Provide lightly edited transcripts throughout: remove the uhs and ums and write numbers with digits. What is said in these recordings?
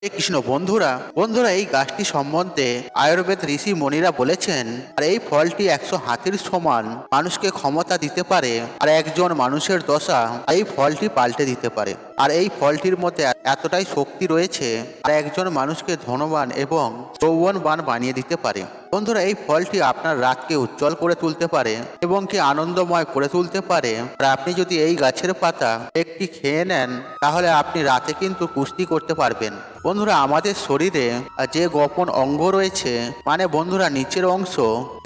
কৃষ্ণ বন্ধুরা বন্ধুরা এই গাছটি সম্বন্ধে আয়ুর্বেদ ঋষি মুনিরা বলেছেন। আর এই ফলটি 100 হাতির সমান মানুষকে ক্ষমতা দিতে পারে, আর একজন মানুষের দশা এই ফলটি পাল্টে দিতে পারে। আর এই ফলটির মধ্যে এতটাই শক্তি রয়েছে, আর একজন মানুষকে ধনবান এবং যৌবনবান বানিয়ে দিতে পারে। বন্ধুরা এই ফলটি আপনার রাতকে উজ্জ্বল করে তুলতে পারে এবং কি আনন্দময় করে তুলতে পারে। আর আপনি যদি এই গাছের পাতা একটি খেয়ে নেন, তাহলে আপনি রাতে কিন্তু কুস্তি করতে পারবেন। বন্ধুরা আমাদের শরীরে যে গোপন অঙ্গ রয়েছে, মানে বন্ধুরা নিচের অংশ,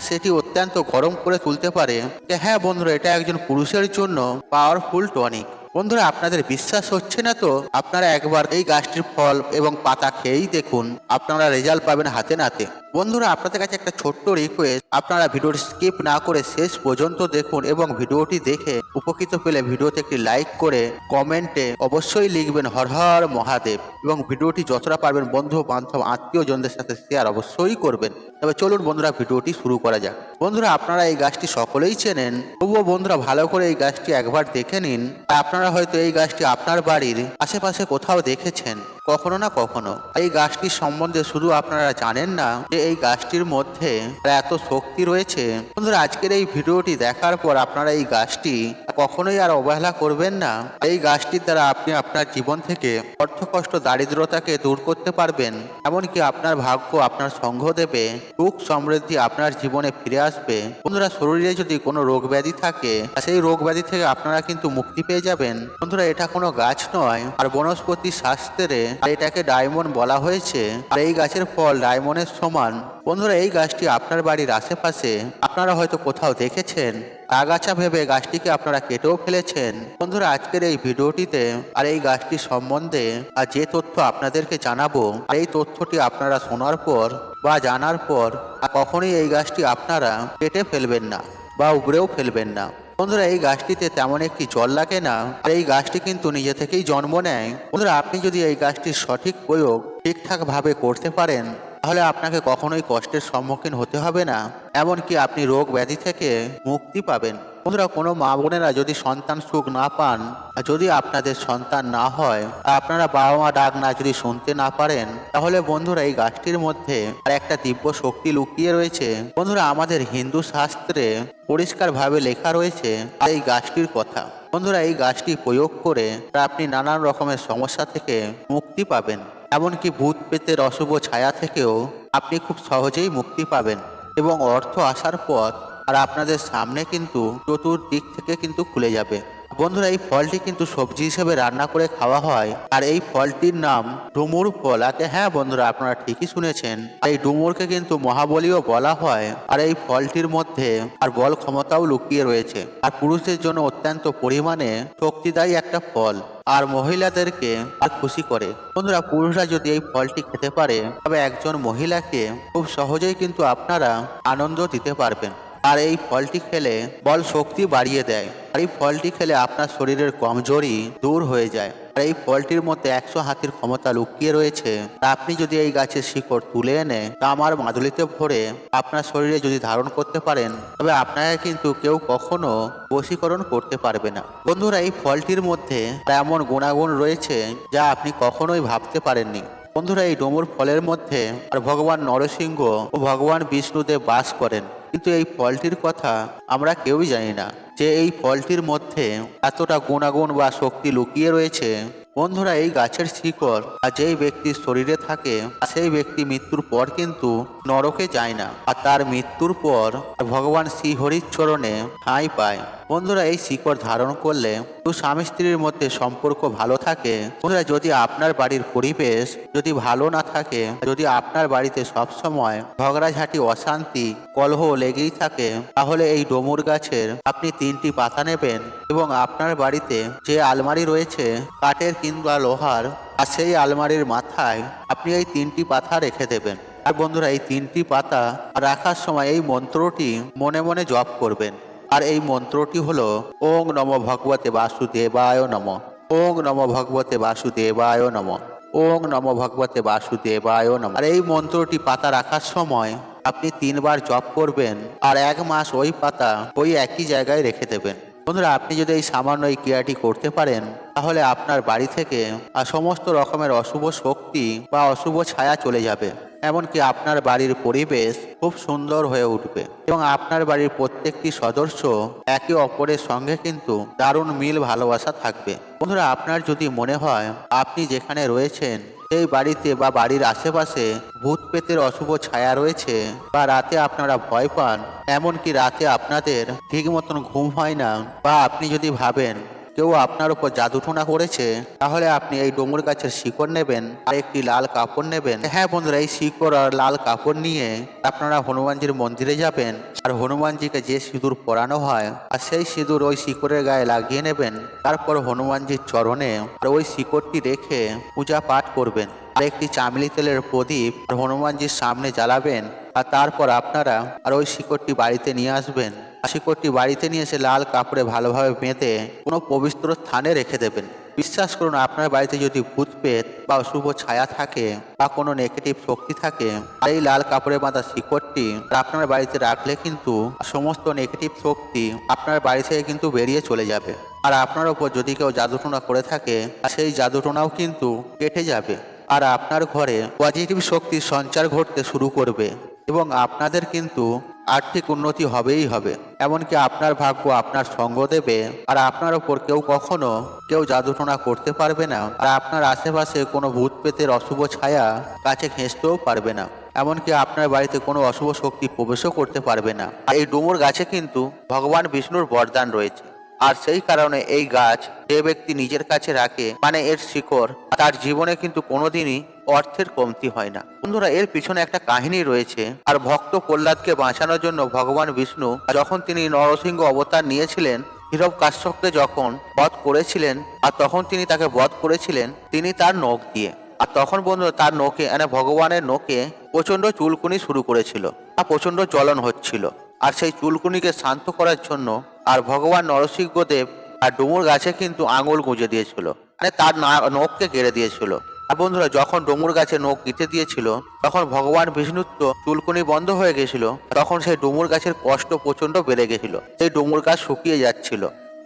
সেটি অত্যন্ত গরম করে তুলতে পারে। হ্যাঁ বন্ধুরা, এটা একজন পুরুষের জন্য পাওয়ারফুল টনিক। বন্ধুরা আপনাদের বিশ্বাস হচ্ছে না তো আপনারা একবার এই গাছটির ফল এবং পাতা খেয়েই দেখুন, আপনারা রেজাল্ট পাবেন হাতে নাতে। বন্ধুরা আপনাদের কাছে একটা ছোট্ট রিকোয়েস্ট, আপনারা ভিডিওটি স্কিপ না করে শেষ পর্যন্ত দেখুন এবং ভিডিওটি দেখে উপকৃত পেলে ভিডিওতে একটি লাইক করে কমেন্টে অবশ্যই লিখবেন হর হর মহাদেব, এবং ভিডিওটি যতটা পারবেন বন্ধু বান্ধব আত্মীয়জনদের সাথে শেয়ার অবশ্যই করবেন। তবে চলুন বন্ধুরা ভিডিওটি শুরু করা যাক। বন্ধুরা আপনারা এই গাছটি সকলেই চেনেন, তবুও বন্ধুরা ভালো করে এই গাছটি একবার দেখে নিন। আপনারা হয়তো এই গাছটি আপনার বাড়ির আশেপাশে কোথাও দেখেছেন কখনো না কখনো। এই গাছটির সম্বন্ধে শুধু আপনারা জানেন না যে এই গাছটির মধ্যে এত শক্তি রয়েছে। বন্ধুরা আজকের এই ভিডিওটি দেখার পর আপনারা এই গাছটি কখনোই আর অবহেলা করবেন না। এই গাছটির দ্বারা আপনি আপনার জীবন থেকে অর্থ কষ্ট দারিদ্রতাকে দূর করতে পারবেন, এমনকি আপনার ভাগ্য আপনার সঙ্গ দেবে, সুখ সমৃদ্ধি আপনার জীবনে ফিরে আসবে। বন্ধুরা শরীরে যদি কোনো রোগ ব্যাধি থাকে, সেই রোগ ব্যাধি থেকে আপনারা কিন্তু মুক্তি পেয়ে যাবেন। বন্ধুরা এটা কোনো গাছ নয়, আর বনস্পতি শাস্ত্রে এটাকে ডায়মন্ড বলা হয়েছে। আর এই গাছের ফল ডায়মন্ডের সমান। বন্ধুরা এই গাছটি আপনার বাড়ির আশেপাশে আপনারা হয়তো কোথাও দেখেছেন, আগাছা ভেবে গাছটিকে আপনারা কেটেও ফেলেছেন। বন্ধুরা আজকের এই ভিডিওটিতে আর এই গাছটি সম্বন্ধে আর যে তথ্য আপনাদেরকে জানাবো, এই তথ্যটি আপনারা শোনার পর বা জানার পর কখনোই এই গাছটি আপনারা কেটে ফেলবেন না বা উপড়েও ফেলবেন না। বন্ধুরা এই গাছটিতে তেমন একটি জল লাগে না, আর এই গাছটি কিন্তু নিজে থেকেই জন্ম নেয়। বন্ধুরা আপনি যদি এই গাছটির সঠিক প্রয়োগ ঠিকঠাক ভাবে করতে পারেন, তাহলে আপনাকে কখনোই কষ্টের সম্মুখীন হতে হবে না, এমনকি আপনি রোগ ব্যাধি থেকে মুক্তি পাবেন। বন্ধুরা কোনো মা বোনেরা যদি সন্তান সুখ না পান, যদি আপনাদের সন্তান না হয়, আপনারা বাবা মা ডাক না যদি শুনতে না পারেন, তাহলে বন্ধুরা এই গাছটির মধ্যে আর একটা দিব্য শক্তি লুকিয়ে রয়েছে। বন্ধুরা আমাদের হিন্দু শাস্ত্রে পরিষ্কারভাবে লেখা রয়েছে এই গাছটির কথা। বন্ধুরা এই গাছটি প্রয়োগ করে আপনি নানান রকমের সমস্যা থেকে মুক্তি পাবেন, এমনকি ভূত পেতের অশুভ ছায়া থেকেও আপনি খুব সহজেই মুক্তি পাবেন, এবং অর্থ আসার পথ আর আপনাদের সামনে কিন্তু চতুর্দিক থেকে কিন্তু খুলে যাবে। বন্ধুরা এই ফলটি কিন্তু সবজি হিসেবে রান্না করে খাওয়া হয়, আর এই ফলটির নাম ডুমুর ফল। হ্যাঁ বন্ধুরা আপনারা ঠিকই শুনেছেন, এই ডুমুরকে কিন্তু মহাবলীও বলা হয়। আর এই ফলটির মধ্যে আর বল ক্ষমতাও লুকিয়ে রয়েছে, আর পুরুষদের জন্য অত্যন্ত পরিমাণে শক্তিদায়ী একটা ফল, আর মহিলাদেরকে আর খুশি করে। বন্ধুরা পুরুষরা যদি এই ফলটি খেতে পারে, তবে একজন মহিলাকে খুব সহজেই কিন্তু আপনারা আনন্দ দিতে পারবেন। আর এই ফলটি খেলে বল শক্তি বাড়িয়ে দেয়, আর এই ফলটি খেলে আপনার শরীরের কমজোরি দূর হয়ে যায়। আর এই ফলটির মধ্যে 100 হাতির ক্ষমতা লুকিয়ে রয়েছে। আপনি যদি এই গাছের শিকড় তুলে এনে তামার মাদুলিতে ভরে আপনার শরীরে যদি ধারণ করতে পারেন, তবে আপনাকে কিন্তু কেউ কখনো বশীকরণ করতে পারবে না। বন্ধুরা এই ফলটির মধ্যে এমন গুণাগুণ রয়েছে যা আপনি কখনোই ভাবতে পারেননি। বন্ধুরা এই ডুমুর ফলের মধ্যে আর ভগবান নরসিংহ ও ভগবান বিষ্ণুদেব বাস করেন, কিন্তু এই ফলটির কথা আমরা কেউই জানি না যে এই ফলটির মধ্যে এতটা গুণাগুণ বা শক্তি লুকিয়ে রয়েছে। বন্ধুরা এই গাছের শিকড় আর যেই ব্যক্তির শরীরে থাকে, সেই ব্যক্তি মৃত্যুর পর কিন্তু নরকে যায় না, আর তার মৃত্যুর পর ভগবান শ্রীহরির চরণে ঠাঁই পায়। বন্ধুরা এই শিকড় ধারণ করলে স্বামী স্ত্রীর মধ্যে সম্পর্ক ভালো থাকে। বন্ধুরা যদি আপনার বাড়ির পরিবেশ যদি ভালো না থাকে, যদি আপনার বাড়িতে সবসময় ঝগড়াঝাঁটি অশান্তি কলহ লেগেই থাকে, তাহলে এই ডুমুর গাছের আপনি 3টি পাতা নেবেন এবং আপনার বাড়িতে যে আলমারি রয়েছে কাঠের কিংবা লোহার, আর সেই আলমারির মাথায় আপনি এই 3টি পাতা রেখে দেবেন। আর বন্ধুরা এই 3টি পাতা রাখার সময় এই মন্ত্রটি মনে মনে জপ করবেন। আর এই মন্ত্রটি হলো ওং নমো ভগবতে বাসুদেবায় নমঃ, ওং নমো ভগবতে বাসুদেবায় নমঃ, ওং নমো ভগবতে বাসুদেবায় নমঃ। আর এই মন্ত্রটি পাতা রাখার সময় আপনি 3 বার জপ করবেন, আর 1 মাস ওই পাতা ওই একই জায়গায় রেখে দেবেন। বন্ধুরা, আপনি যদি এই সামান্য এই ক্রিয়াটি করতে পারেন, তাহলে আপনার বাড়ি থেকে সমস্ত রকমের অশুভ শক্তি বা অশুভ ছায়া চলে যাবে। এমনকি আপনার বাড়ির পরিবেশ খুব সুন্দর হয়ে উঠবে এবং আপনার বাড়ির প্রত্যেকটি সদস্য একে অপরের সঙ্গে কিন্তু দারুণ মিল ভালোবাসা থাকবে। বন্ধুরা, আপনার যদি মনে হয় আপনি যেখানে রয়েছেন সেই বাড়িতে বা বাড়ির আশেপাশে ভূত প্রেতের অশুভ ছায়া রয়েছে, বা রাতে আপনারা ভয় পান, এমনকি রাতে আপনাদের ঠিক মতন ঘুম হয় না, বা আপনি যদি ভাবেন কেউ আপনার উপর জাদুটোনা করেছে, তাহলে আপনি এই ডুমুর গাছের শিকড় নেবেন আর একটি লাল কাপড় নেবেন। হ্যাঁ বন্ধুরা, এই শিকড় আর লাল কাপড় নিয়ে আপনারা হনুমানজির মন্দিরে যাবেন আর হনুমানজিকে যে সিঁদুর পরানো হয় আর সেই সিঁদুর ওই শিকড়ের গায়ে লাগিয়ে নেবেন। তারপর হনুমানজির চরণে আর ওই শিকড়টি রেখে পূজা পাঠ করবেন আর একটি চামেলি তেলের প্রদীপ হনুমানজির সামনে জ্বালাবেন। আর তারপর আপনারা আর ওই শিকড়টি বাড়িতে নিয়ে আসবেন। শিকড়টি বাড়িতে নিয়ে এসে লাল কাপড়ে ভালোভাবে বেঁধে কোনো পবিত্র স্থানে রেখে দেবেন। বিশ্বাস করুন, আপনার বাড়িতে যদি ভূত প্রেত বা অশুভ ছায়া থাকে বা কোনো নেগেটিভ শক্তি থাকে, এই লাল কাপড়ে বাঁধা শিকড়টি আপনার বাড়িতে রাখলে কিন্তু সমস্ত নেগেটিভ শক্তি আপনার বাড়ি থেকে কিন্তু বেরিয়ে চলে যাবে। আর আপনার ওপর যদি কেউ জাদুটোনা করে থাকে, সেই জাদুটোনাও কিন্তু কেটে যাবে আর আপনার ঘরে পজিটিভ শক্তির সঞ্চার ঘটতে শুরু করবে এবং আপনাদের কিন্তু আর্থিক উন্নতি হবেই হবে। এমনকি আপনার ভাগ্য আপনার সঙ্গ দেবে আর আপনার ওপর কেউ জাদুটোনা করতে পারবে না আর আপনার আশেপাশে কোনো ভূত প্রেতের অশুভ ছায়া কাছে ঘেঁষতেও পারবে না। এমনকি আপনার বাড়িতে কোনো অশুভ শক্তি প্রবেশও করতে পারবে না। এই ডুমুর গাছে কিন্তু ভগবান বিষ্ণুর বরদান রয়েছে। আর সেই কারণে এই গাছ যে ব্যক্তি নিজের কাছে রাখে, মানে এর শিকড়, তার জীবনে কিন্তু কোনোদিনই অর্থের কমতি হয় না। বন্ধুরা, এর পিছনে একটা কাহিনী রয়েছে। আর ভক্ত প্রহ্লাদকে বাঁচানোর জন্য ভগবান বিষ্ণু যখন তিনি নরসিংহ অবতার নিয়েছিলেন, হিরণ্যকশ্যপকে যখন বধ করেছিলেন, আর তখন তিনি তাকে বধ করেছিলেন তিনি তার নখ দিয়ে। আর তখন বন্ধুরা তার নখে ভগবানের নখে প্রচন্ড চুলকুনি শুরু করেছিল আর প্রচন্ড জ্বলন হচ্ছিল। আর সেই চুলকুনিকে শান্ত করার জন্য আর ভগবান নরসিংহদেব আর ডুমুর গাছে কিন্তু আঙুল গুঁজে দিয়েছিল, তার নখকে কেড়ে দিয়েছিল। আর বন্ধুরা, যখন ডুমুর গাছে নখ গিতে দিয়েছিল তখন ভগবান বিষ্ণুর তো চুলকুনি বন্ধ হয়ে গেছিল। তখন সেই ডুমুর গাছের কষ্ট প্রচন্ড বেড়ে গেছিল, সেই ডুমুর গাছ শুকিয়ে যাচ্ছিল।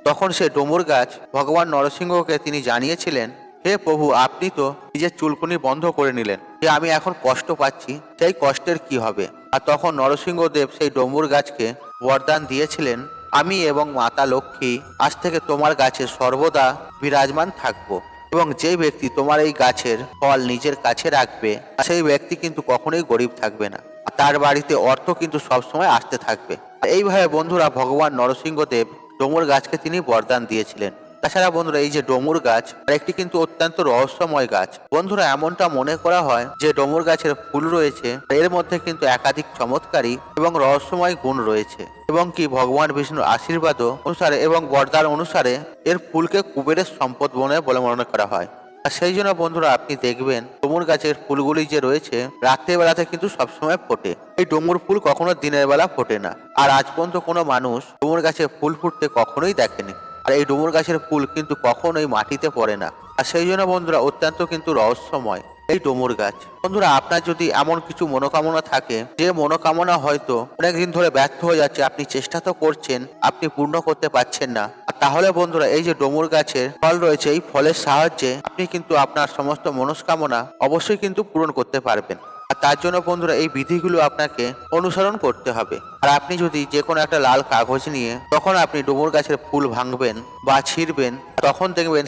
তখন সেই ডুমুর গাছ ভগবান নরসিংহকে তিনি জানিয়েছিলেন, হে প্রভু, আপনি তো নিজের চুলকুনি বন্ধ করে নিলেন, যে আমি এখন কষ্ট পাচ্ছি, সেই কষ্টের কি হবে? আর তখন নরসিংহদেব সেই ডুমুর গাছকে বরদান দিয়েছিলেন, আমি এবং মাতা লক্ষ্মী আজ থেকে তোমার গাছে সর্বদা বিরাজমান থাকবো এবং যে ব্যক্তি তোমার এই গাছের ফল নিজের কাছে রাখবে সেই ব্যক্তি কিন্তু কখনোই গরিব থাকবে না, তার বাড়িতে অর্থ কিন্তু সবসময় আসতে থাকবে। এইভাবে বন্ধুরা ভগবান নরসিংহদেব ডুমুর গাছকে তিনি বরদান দিয়েছিলেন। তাছাড়া বন্ধুরা, এই যে ডুমুর গাছ একটি কিন্তু অত্যন্ত রহস্যময় গাছ। বন্ধুরা, এমনটা মনে করা হয় যে ডুমুর গাছের ফুল রয়েছে এর মধ্যে কিন্তু একাধিক চমৎকারী এবং রহস্যময় গুণ রয়েছে এবং কি ভগবান বিষ্ণুর আশীর্বাদ অনুসারে এবং বরদান অনুসারে এর ফুলকে কুবেরের সম্পদ বলে মনে করা হয়। আর সেই জন্য বন্ধুরা আপনি দেখবেন ডুমুর গাছের ফুলগুলি যে রয়েছে রাত্রে বেলাতে কিন্তু সবসময় ফোটে। এই ডুমুর ফুল কখনো দিনের বেলা ফোটে না। আর আজ পর্যন্ত কোনো মানুষ ডুমুর গাছে ফুল ফুটতে কখনোই দেখেনি। আর এই ডুমুর গাছের ফুল কিন্তু কখনোই মাটিতে পড়ে না। আর সেই জন্য বন্ধুরা অত্যন্ত কিন্তু রহস্যময় এই ডুমুর গাছ। বন্ধুরা, আপনার যদি এমন কিছু মনোকামনা থাকে, যে মনোকামনা হয়তো অনেকদিন ধরে ব্যর্থ হয়ে যাচ্ছে, আপনি চেষ্টা তো করছেন, আপনি পূর্ণ করতে পারছেন না, তাহলে বন্ধুরা এই যে ডুমুর গাছের ফল রয়েছে, এই ফলের সাহায্যে আপনি কিন্তু আপনার সমস্ত মনস্কামনা অবশ্যই কিন্তু পূরণ করতে পারবেন। আর তার জন্য বন্ধুরা এই বিধিগুলো আপনাকে অনুসরণ করতে হবে। আর আপনি যদি যে কোনো একটা লাল কাগজ নিয়ে তখন আপনি ডুমুর গাছের ফুল ভাঙবেন বা ছিঁড়বেন, তখন দেখবেন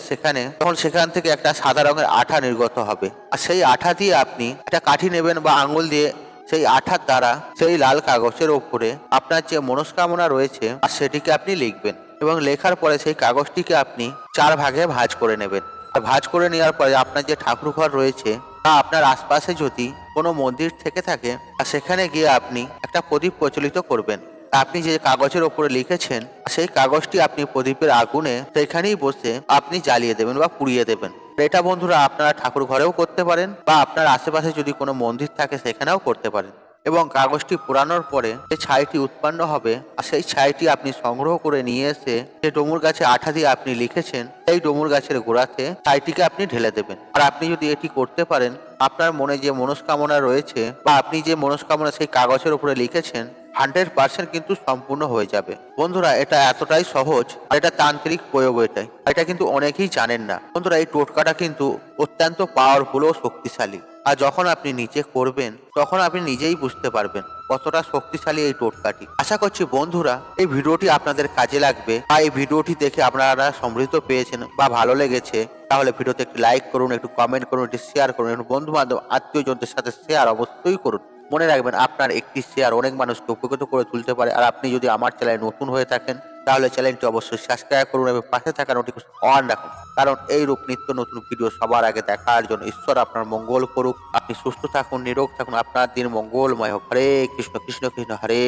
সেখান থেকে একটা সাদা রঙের আঠা নির্গত হবে। আর সেই আঠা দিয়ে আপনি একটা কাঠি নেবেন বা আঙুল দিয়ে সেই আঠার দ্বারা সেই লাল কাগজের ওপরে আপনার যে মনস্কামনা রয়েছে আর সেটিকে আপনি লিখবেন এবং লেখার পরে সেই কাগজটিকে আপনি 4 ভাগে ভাঁজ করে নেবেন। ভাঁজ করে নেওয়ার পরে আপনার যে ঠাকুর ঘর রয়েছে বা আপনার আশপাশে যদি কোনো মন্দির থেকে থাকে, আর সেখানে গিয়ে আপনি একটা প্রদীপ প্রজ্বলিত করবেন। আপনি যে কাগজের ওপরে লিখেছেন সেই কাগজটি আপনি প্রদীপের আগুনে সেখানেই বসে আপনি জ্বালিয়ে দেবেন বা পুড়িয়ে দেবেন। এটা বন্ধুরা আপনারা ঠাকুর ঘরেও করতে পারেন বা আপনার আশেপাশে যদি কোনো মন্দির থাকে সেখানেও করতে পারেন। এবং কাগজটি পোড়ানোর পরে যে ছাইটি উৎপন্ন হবে আর সেই ছাইটি আপনি সংগ্রহ করে নিয়ে এসে যে ডুমুর গাছে আঠা দিয়ে আপনি লিখেছেন সেই ডুমুর গাছের গোড়াতে ছাইটিকে আপনি ঢেলে দেবেন। আর আপনি যদি এটি করতে পারেন, আপনার মনে যে মনস্কামনা রয়েছে বা আপনি যে মনস্কামনা সেই কাগজের উপরে লিখেছেন 100% কিন্তু সম্পূর্ণ হয়ে যাবে। বন্ধুরা এটা এতটাই সহজ আর এটা তান্ত্রিক প্রয়োগ এটাই। এটা কিন্তু অনেকেই জানেন না। বন্ধুরা এই টোটকাটা কিন্তু অত্যন্ত পাওয়ারফুল ও শক্তিশালী। আর যখন আপনি নিজে করবেন তখন আপনি নিজেই বুঝতে পারবেন কতটা শক্তিশালী এই টোটকাটি। আশা করছি বন্ধুরা এই ভিডিওটি আপনাদের কাজে লাগবে, আর এই ভিডিওটি দেখে আপনারা সমৃদ্ধ পেয়েছেন বা ভালো লেগেছে তাহলে ভিডিওতে একটি লাইক করুন, একটু কমেন্ট করুন, একটু শেয়ার করুন, একটু বন্ধু বান্ধব আত্মীয়জনদের সাথে শেয়ার অবশ্যই করুন। মনে রাখবেন আপনার একটি শেয়ার অনেক মানুষকে উপকৃত করে তুলতে পারে। আর আপনি যদি আমার চ্যানেলে নতুন হয়ে থাকেন তাহলে চ্যানেলটি অবশ্যই সাবস্ক্রাইব করুন এবং পাশে থাকা নোটিফিকেশন অন রাখুন, কারণ এই রূপ নিত্য নতুন ভিডিও সবার আগে দেখার জন্য। ঈশ্বর আপনার মঙ্গল করুক, আপনি সুস্থ থাকুন, নিরোগ থাকুন, আপনার দিন মঙ্গলময় হোক। হরে কৃষ্ণ কৃষ্ণ কৃষ্ণ হরে হরে।